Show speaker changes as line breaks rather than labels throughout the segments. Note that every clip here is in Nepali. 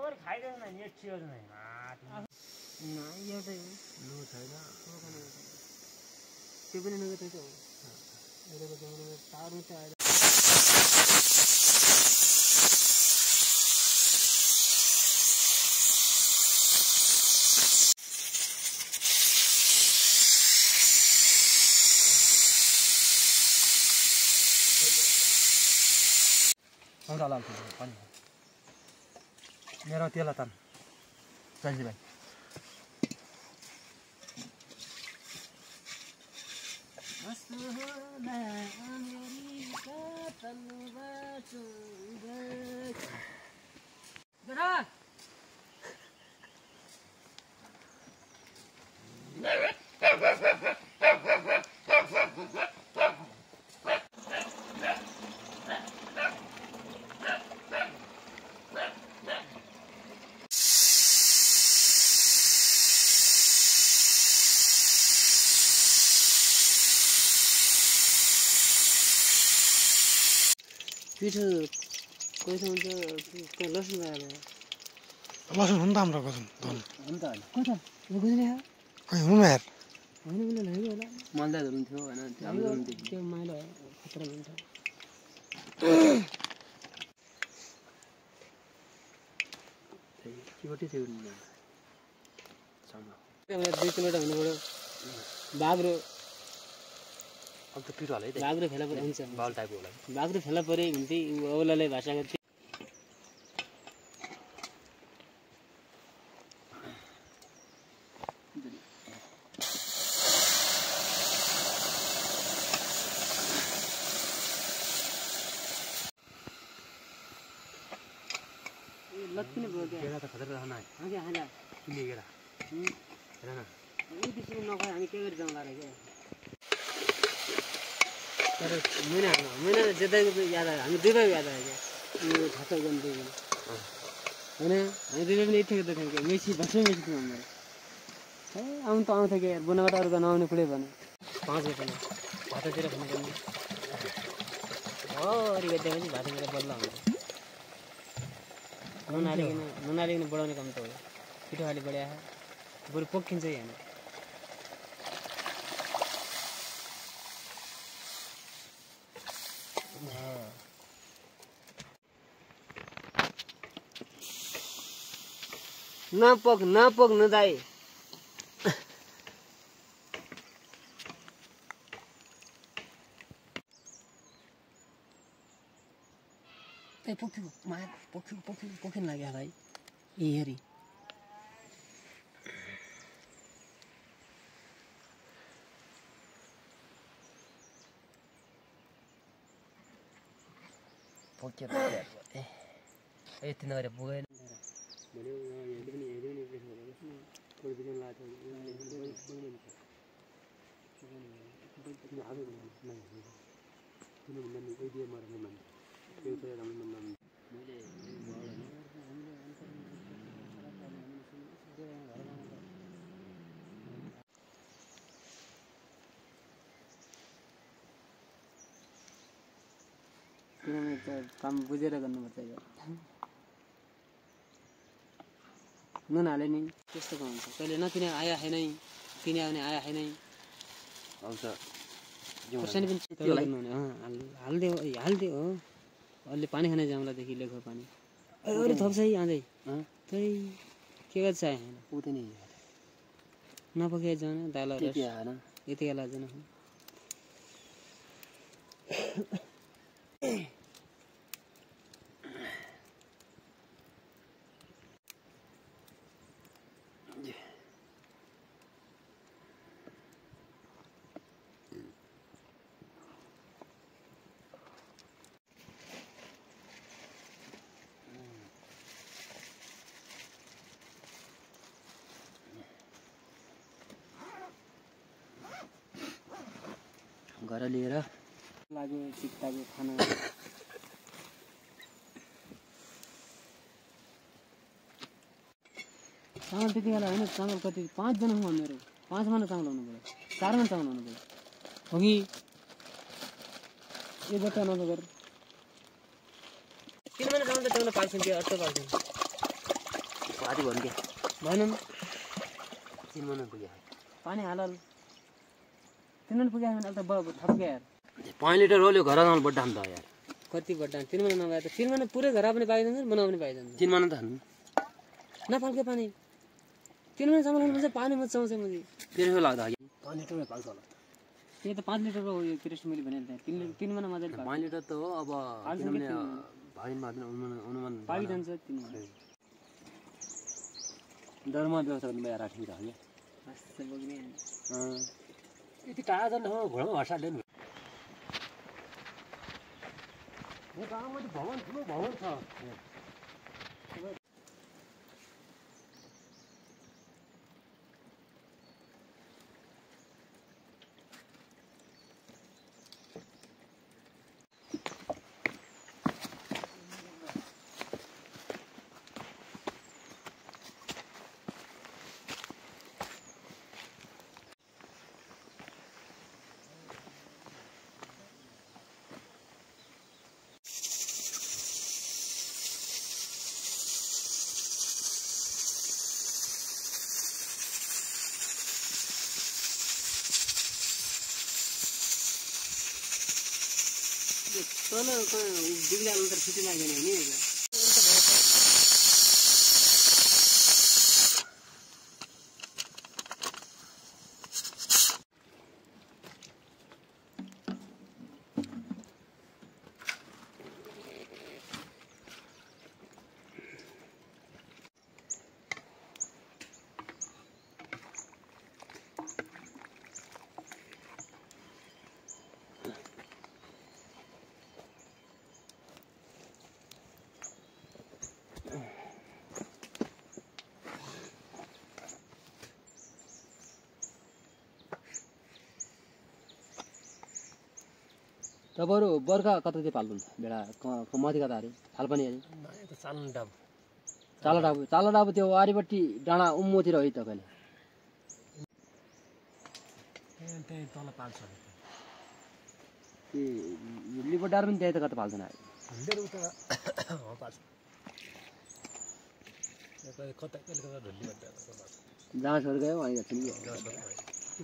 सबै खाइदैन नि एक छियो नै
नाही एउटै हो लो छैन त्यो पनि नगएको थियो एउटाको जमिनमा टाढो चाहिँ आएर
आउँदा लाल पनि मेरो तेल तान चल्जी भाइ
पिठो कोही हुन्छ त्यो लसुन लगाएर
लसुन हुन त हाम्रो कसम
हुन्छ कता बुझ्ने
हुनु यार
होइन उसले लग्यो होला मल्दा हुन्थ्यो होइन त्यो माइलो खतरा हुन्छ
केटी थियो नि
2 किलोमिटर हुनुपर्यो बाग्रो
अब त पिरो हालै
बाग्रो फेला परे हुन्छ
बाल टाइपको होला
बाग्रो फेला परे हुन्थ्यो औलाले भाषा गर्थे लत्किने भयो के
केरा त खतरा रहना है
आगे आला
किने केरा हेर न
यो त्यसो नखाए हामी के गरि जाउँला रे के तर मैना जेदैको याद आयो हामी दुई भाइ याद आयो के यो छाता गर्न दुई हैन हामी दुई भाइ पनि यति देख्यौ के मेसी बस्ने मेसी थियो हाम्रो ए आउन त आउँथ्यो के बुनाबाट अरु गर्न आउने कुलै भने 5 बजे पनि भाततिर खानु पर्ने अरी गएपछि भाततिर बल्ल हुन्छ ननालिकन बढाउने काम त हो पिठो खाली बढ्या बरु पोखिन्छ यहाँ नपोक नदाई ए पोखिन लाग्यो भाइ ए हेरी
पोकेर ए यति नगरे पुगेन
काम बुझेर गर्नुपर्छ नुन हाले नि त्यस्तो काम हुन्छ कहिले नकिने आया है नै किने आउने आया है नै
आउँछ
खुर्सानी पनि हाल्दियो हो अलि पानी खाने जाउँलादेखि लेखो पानी अरू थप्छ है आँदै त्यही के गर्छ होइन
उतै नै
नपके जान दाल यति बेला जान
घर लिएर
लाग्यो चिक्ताको खाना चामल त्यति बेला होइन चामल कति 5 जनाको मेरो 5 मन चामल हुनु पर्यो 4 मन चामल हुनु पर्यो हो कि यो बच्चा नगर 3 मन चामल त पाउँछ 5 रुपैयाँ 8 पाउँछ
पाती भन्नु के
भनौँ
3 महिना पुग्यो
पानी हालल 3 महिना पुग्यो भने त थप्के यार
5 लिटर हो घर आउनु बड्डा हुन्छ यार
कति बड्डा 3 महिना नभए त 3 महिना पुरै घर पनि पाइन्छ बनाउ पनि पाइन्छ
3 महिना त हान्नु
नफल्के पानी 3 महिनासम्म हुन्छ पानी मात्र चाउँछ मैले
त्यसो लाग्दा 5 लिटरमै पाल्छ होला
त्यही त 5 लिटरको यो क्रिस्ट मैले भनेर 3 महिना मजाले
5 लिटर त हो अब किनभने भाइमा अनुमान
पाइजान्छ 3 महिना
डरमा व्यवस्था गर्नु भएर ठिक छ हैन
मस्त बग्ने
यति टाढा जानु हो घरमा हर्सा ल्याउनु यो गाउँमा त भवन ठुलो भवन छ
तल बिग्ला अन्तर छिटो लाग्दैन नि
तपाईँहरू बर्खा कता चाहिँ पाल्नुहुन्छ बेडा माथि कता अरे थाल पनि अरे चाला डाबु त्यो वारीपट्टि डाँडा उम्मोतिर है तपाईँले
त्यही तल पाल्छ
ए लिबडार पनि त्यही त कता पाल्दैन जहाँ छोड गयो वहीँ गर्छ नि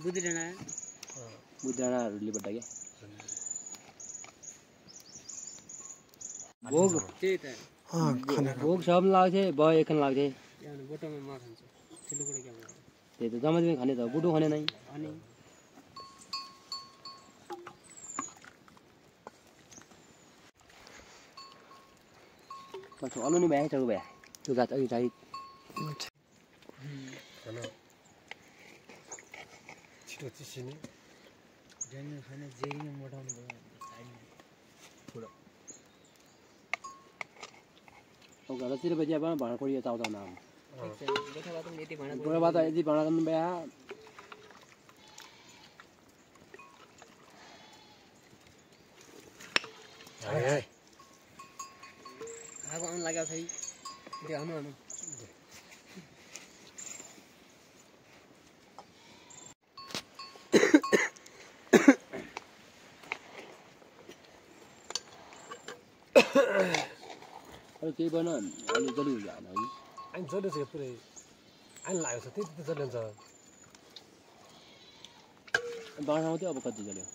बुद्धि डाँडा
लिबडा क्या भोग
त्यही त
भोग सब लाग्थे भयो एकन लाग्थे
बोटोमा म खान्छु ठुलो कुरो के
त्यही त जमाजमी खाने त बुटो खाने नै
अनि
पछि अलुनी भए चगु भए त्यो गाछ अघि चाहिँ
छिटो चिसिने जन्म खाने जेरीमा मोटाउनु भयो ठुलो
अब घरतिर बजी अब भाँडा कोडी चाउँदा नाम
देखा बात यति भाँडा
गोरा बात यदि भाँडा गर्नु भए
आगो आउनु लाग्यो छै त्यो आउनु आउनु
अरू केही भएन अलि जलि हुन्छ होइन है
अनि जल्यो चाहिँ पुरै आइन लागेको छ त्यति त जल्यो
बाँडामा थियो अब कति जल्यो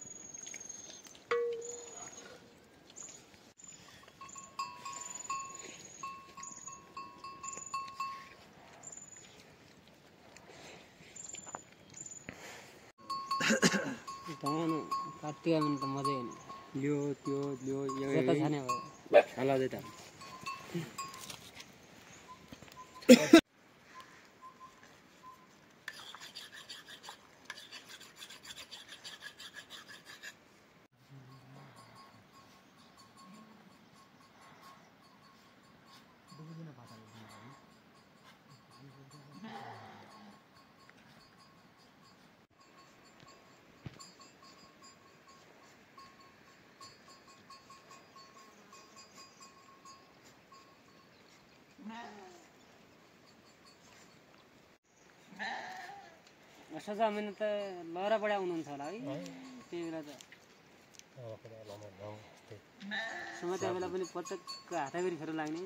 धान काटियो भने त मजै होइन
लियो त्यो लियो
यता छाने भयो
हालाउँदै त
सजा महिना त लहरा बढा आउनुहुन्छ होला है त्यही बेला त समय त्यो बेला पनि पचक्क हातागरी खेर लाग्ने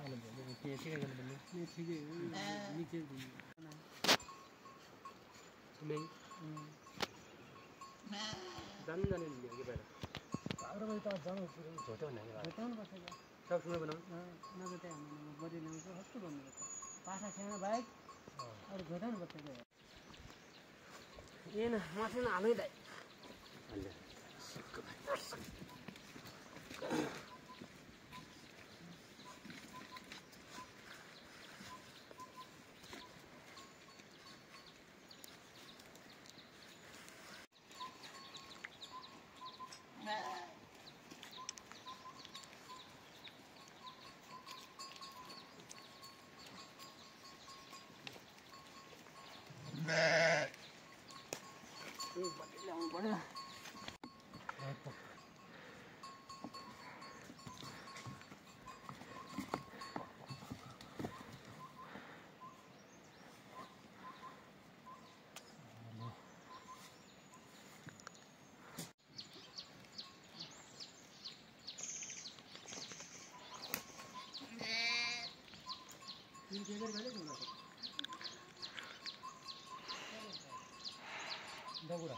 के ठिकै गर्नुपर्ने ठिकै हो निकै
नहीं जान जाने नहीं आगे पहले
हाम्रो भाइ त जानु सुरु झोटो भन्ने के
बताउनु पर्छ
सब सुने बनाओ
नजोटे हामीलाई बढी ल्याउँछ कस्तो भन्नुपर्छ पासा खेल्न बाहेक अरू घटाउनु पर्छ क्या एन मसिन हालै दाइ ल्याउनु पर्यो
दगुडा